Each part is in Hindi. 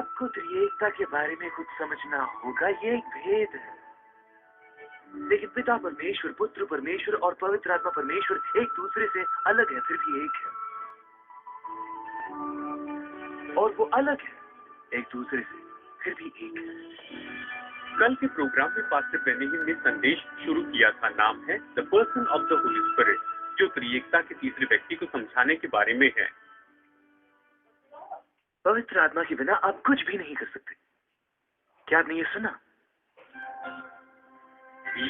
आपको त्रिएकता के बारे में कुछ समझना होगा। ये एक भेद है, लेकिन पिता परमेश्वर, पुत्र परमेश्वर और पवित्र आत्मा परमेश्वर एक दूसरे से अलग है, फिर भी एक है। और वो अलग है एक दूसरे से, फिर भी एक है। कल के प्रोग्राम में पास्टर बेनिहिन ने संदेश शुरू किया था, नाम है the person of the Holi spirit, जो त्रिएकता के तीसरे व्यक्ति को समझाने के बारे में है। पवित्र आत्मा के बिना आप कुछ भी नहीं कर सकते। क्या आपने ये सुना?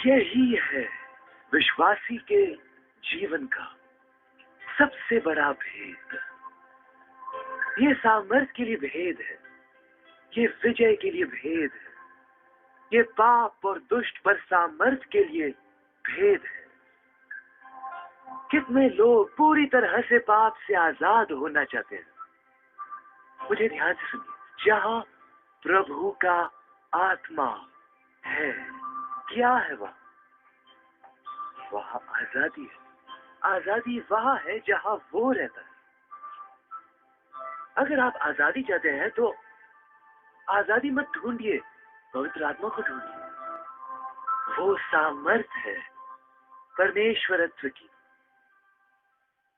यही है विश्वासी के जीवन का सबसे बड़ा भेद। ये सामर्थ्य के लिए भेद है, ये विजय के लिए भेद है, ये पाप और दुष्ट पर सामर्थ्य के लिए भेद है। कितने लोग पूरी तरह से पाप से आजाद होना चाहते हैं। मुझे ध्यान से सुनिए, जहां प्रभु का आत्मा है, क्या है वहां आजादी है। आजादी वहां है जहां वो रहता है। अगर आप आजादी चाहते हैं तो आजादी मत ढूंढिए, पवित्र आत्मा को ढूंढिए। वो सामर्थ है परमेश्वरत्व की।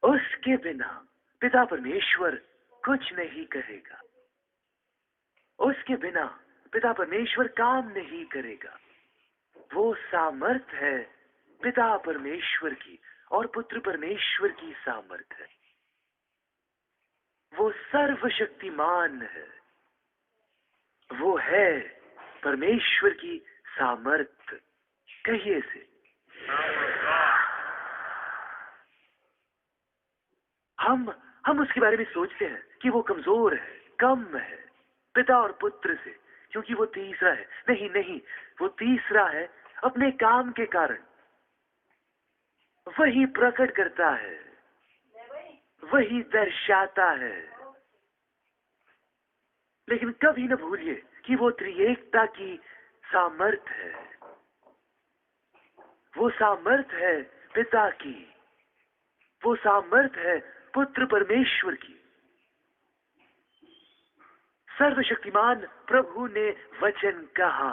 उसके बिना पिता परमेश्वर कुछ नहीं करेगा। उसके बिना पिता परमेश्वर काम नहीं करेगा। वो सामर्थ है पिता परमेश्वर की और पुत्र परमेश्वर की सामर्थ है। वो सर्वशक्तिमान है। वो है परमेश्वर की सामर्थ। कहिए से, हम उसके बारे में सोचते हैं कि वो कमजोर है, कम है पिता और पुत्र से, क्योंकि वो तीसरा है। नहीं नहीं, वो तीसरा है अपने काम के कारण। वही प्रकट करता है, वही दर्शाता है। लेकिन कभी न भूलिए कि वो त्रिएकता की सामर्थ है। वो सामर्थ है पिता की, वो सामर्थ है पुत्र परमेश्वर की। सर्वशक्तिमान प्रभु ने वचन कहा,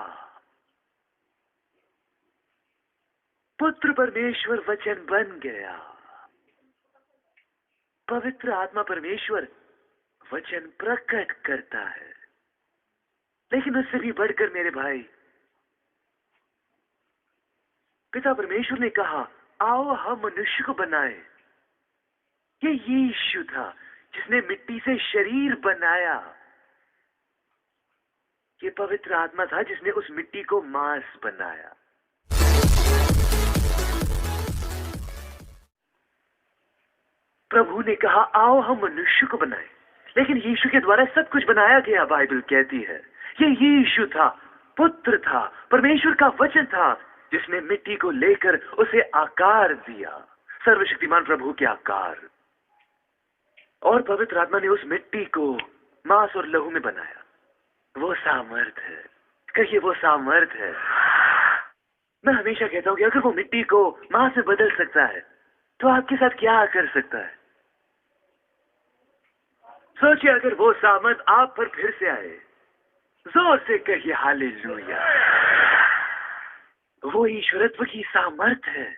पुत्र परमेश्वर वचन बन गया। पवित्र आत्मा परमेश्वर वचन प्रकट करता है। लेकिन उससे भी बढ़कर मेरे भाई, पिता परमेश्वर ने कहा, आओ हम मनुष्य को बनाए। ये यीशु था जिसने मिट्टी से शरीर बनाया। ये पवित्र आत्मा था जिसने उस मिट्टी को मांस बनाया। प्रभु ने कहा, आओ हम मनुष्य को बनाए। लेकिन यीशु के द्वारा सब कुछ बनाया गया, बाइबल कहती है। ये यीशु था, पुत्र था, परमेश्वर का वचन था, जिसने मिट्टी को लेकर उसे आकार दिया, सर्वशक्तिमान प्रभु के आकार। और पवित्र आत्मा ने उस मिट्टी को मांस और लहू में बनाया। वो सामर्थ है। कहिए, वो सामर्थ है। मैं हमेशा कहता हूं कि अगर वो मिट्टी को मांस में बदल सकता है तो आपके साथ क्या कर सकता है? सोचिए, अगर वो सामर्थ आप पर फिर से आए, जोर से कहिए हालेलुया। वो ईश्वरत्व की सामर्थ है।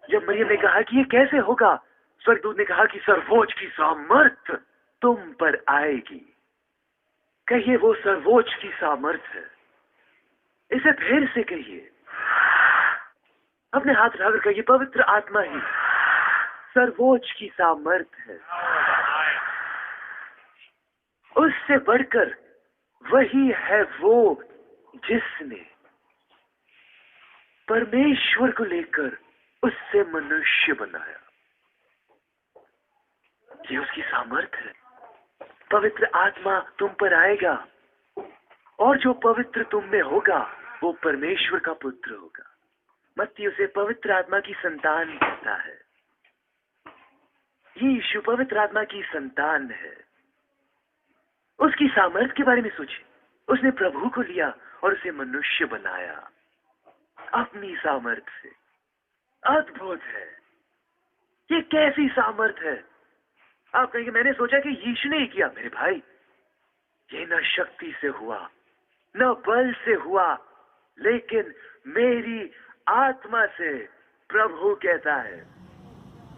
जब मरियम ने कहा कि ये कैसे होगा, स्वर्गदूत ने कहा कि सर्वोच्च की सामर्थ तुम पर आएगी। कहिए, वो सर्वोच्च की सामर्थ है। इसे फिर से कहिए, अपने हाथ उठाकर कहिए, पवित्र आत्मा ही सर्वोच्च की सामर्थ है। उससे बढ़कर वही है वो जिसने परमेश्वर को लेकर उससे मनुष्य बनाया। ये उसकी सामर्थ है। पवित्र आत्मा तुम पर आएगा और जो पवित्र तुम में होगा वो परमेश्वर का पुत्र होगा। मत्ती उसे पवित्र आत्मा की संतान कहता है। यीशु पवित्र आत्मा की संतान है। उसकी सामर्थ के बारे में सोचिए। उसने प्रभु को लिया और उसे मनुष्य बनाया अपनी सामर्थ से। अद्भुत है। ये कैसी सामर्थ है? आप कहेंगे, मैंने सोचा कि यीशु ने ही किया। मेरे भाई, ये न शक्ति से हुआ, न बल से हुआ, लेकिन मेरी आत्मा से, प्रभु कहता है।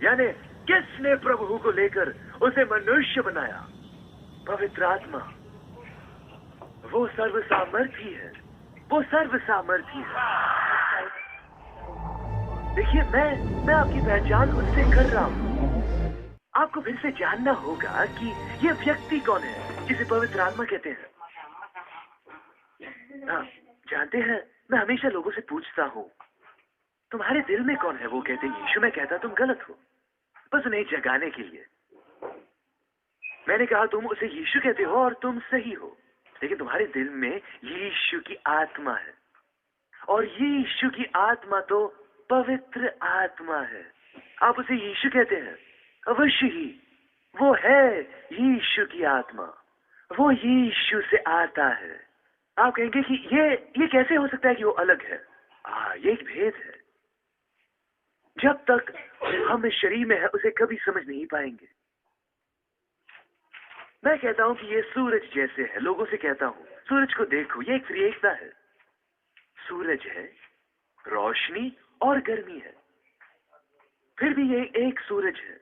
यानी किसने प्रभु को लेकर उसे मनुष्य बनाया? पवित्र आत्मा। वो सर्वसामर्थी है, वो सर्वसामर्थी है। देखिए, मैं आपकी पहचान उससे कर रहा हूं। आपको फिर से जानना होगा कि ये व्यक्ति कौन है जिसे पवित्र आत्मा कहते हैं। हाँ, जानते हैं, मैं हमेशा लोगों से पूछता हूँ, तुम्हारे दिल में कौन है? वो कहते हैं यीशु। मैं कहता तुम गलत हो, बस उन्हें जगाने के लिए। मैंने कहा तुम उसे यीशु कहते हो और तुम सही हो, लेकिन तुम्हारे दिल में यीशु की आत्मा है, और यीशु की आत्मा तो पवित्र आत्मा है। आप उसे यीशु कहते हैं, अवश्य ही वो है यीशु की आत्मा, वो यीशु से आता है। आप कहेंगे कि ये कैसे हो सकता है कि वो अलग है? ये एक भेद है। जब तक हम इस शरीर में है उसे कभी समझ नहीं पाएंगे। मैं कहता हूं कि ये सूरज जैसे है। लोगों से कहता हूं, सूरज को देखो, ये एक त्रिएकता है। सूरज है, रोशनी और गर्मी है, फिर भी ये एक सूरज है।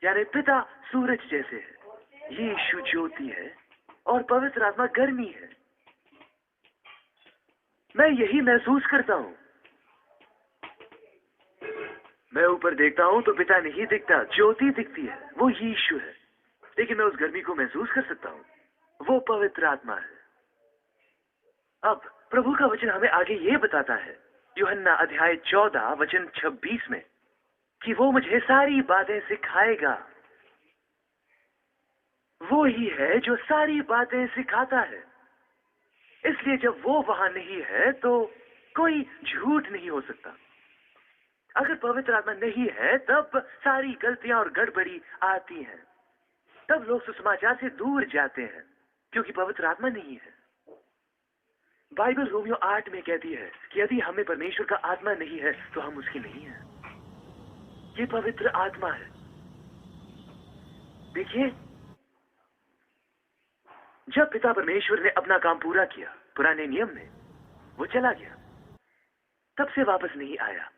यानी पिता सूरज जैसे है, यीशु ज्योति है और पवित्र आत्मा गर्मी है। मैं यही महसूस करता हूं। मैं ऊपर देखता हूं तो पिता नहीं दिखता, ज्योति दिखती है, वो यीशु है। लेकिन मैं उस गर्मी को महसूस कर सकता हूं, वो पवित्र आत्मा है। अब प्रभु का वचन हमें आगे ये बताता है, यूहन्ना अध्याय 14 वचन 26 में, कि वो मुझे सारी बातें सिखाएगा। वो ही है जो सारी बातें सिखाता है। इसलिए जब वो वहां नहीं है तो कोई झूठ नहीं हो सकता। अगर पवित्र आत्मा नहीं है तब सारी गलतियां और गड़बड़ी आती हैं। तब लोग सुसमाचार से दूर जाते हैं, क्योंकि पवित्र आत्मा नहीं है। बाइबल रोमियो 8 में कहती है कि यदि हमें परमेश्वर का आत्मा नहीं है तो हम उसकी नहीं है। ये पवित्र आत्मा है। देखिए, जब पिता परमेश्वर ने अपना काम पूरा किया पुराने नियम में, वो चला गया, तब से वापस नहीं आया।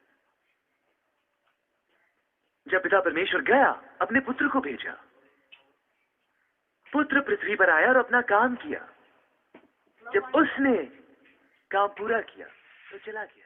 जब पिता परमेश्वर गया, अपने पुत्र को भेजा। पुत्र पृथ्वी पर आया और अपना काम किया। जब उसने काम पूरा किया तो चला गया।